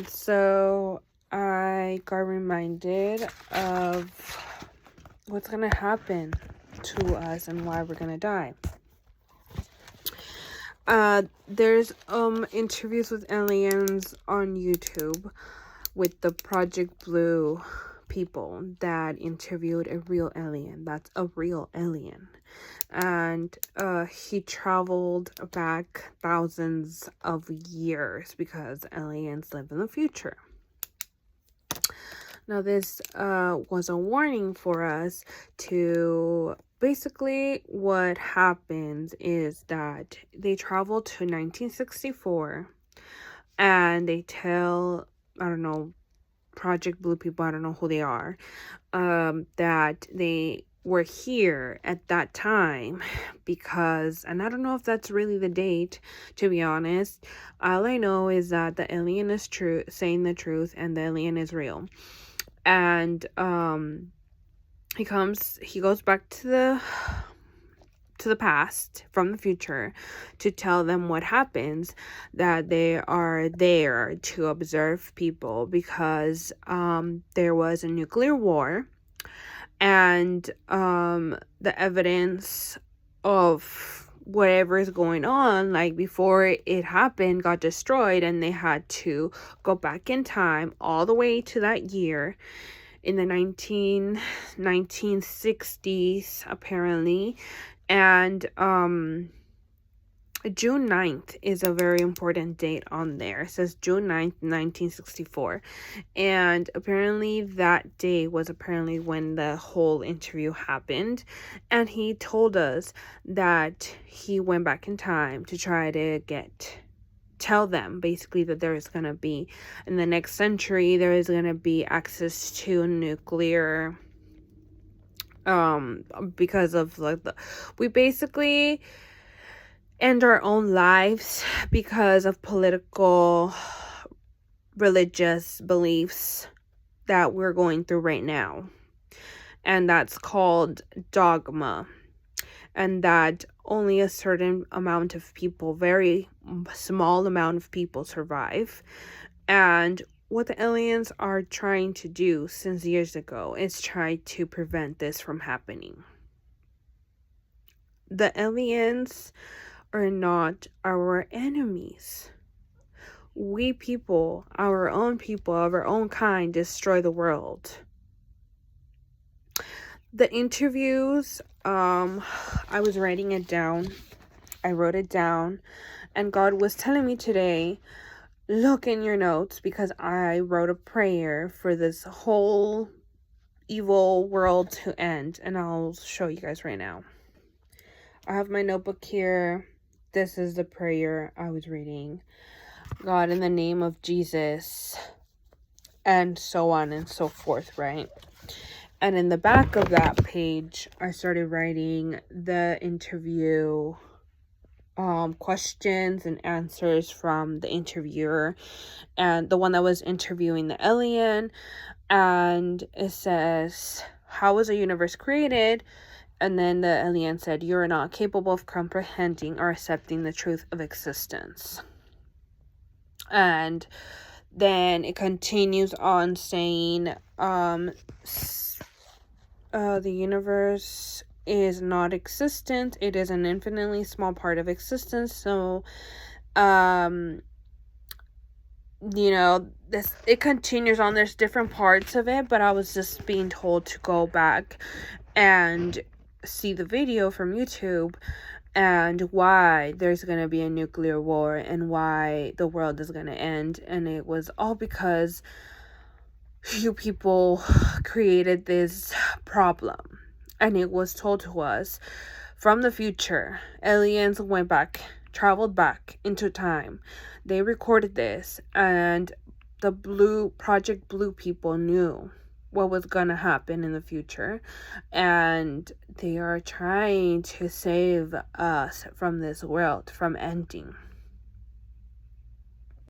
So I got reminded of what's gonna happen to us and why we're gonna die. There's interviews with aliens on YouTube with the Project Blue people that interviewed a real alien. That's a real alien. And he traveled back thousands of years because aliens live in the future. Now, this was a warning for us to basically what happens is that they travel to 1964 and they tell, I don't know, Project Blue people, I don't know who they are, that they were here at that time because, and I don't know if that's really the date, to be honest. All I know is that the alien is saying the truth, and the alien is real. And he goes back to the past from the future to tell them what happens, that they are there to observe people because there was a nuclear war, and the evidence of whatever is going on, like before it happened, got destroyed, and they had to go back in time all the way to that year in the 1960s apparently. And June 9th is a very important date on there. It says June 9th, 1964. And apparently that day was apparently when the whole interview happened. And he told us that he went back in time to try to tell them basically that there is going to be, in the next century, there is going to be access to nuclear, because of like we basically end our own lives because of political, religious beliefs that we're going through right now. And that's called dogma. And that only a certain amount of people, very small amount of people, survive. And what the aliens are trying to do since years ago is try to prevent this from happening. The aliens are not our enemies. We people, our own people of our own kind, destroy the world. The interviews, I was writing it down. I wrote it down, and God was telling me today, look in your notes, because I wrote a prayer for this whole evil world to end, and I'll show you guys right now. I have my notebook here. This is the prayer I was reading. God, in the name of Jesus, and so on and so forth, right? And in the back of that page, I started writing the interview questions and answers from the interviewer and the one that was interviewing the alien. And it says, how was the universe created? And then the alien said, you're not capable of comprehending or accepting the truth of existence. And then it continues on saying, the universe is not existent. It is an infinitely small part of existence. So, it continues on. There's different parts of it, but I was just being told to go back and see the video from YouTube and why there's going to be a nuclear war and why the world is going to end. And it was all because you people created this problem. And it was told to us from the future. Aliens traveled back into time. They recorded this, and the Project Blue people knew what was gonna happen in the future, and they are trying to save us from this world from ending.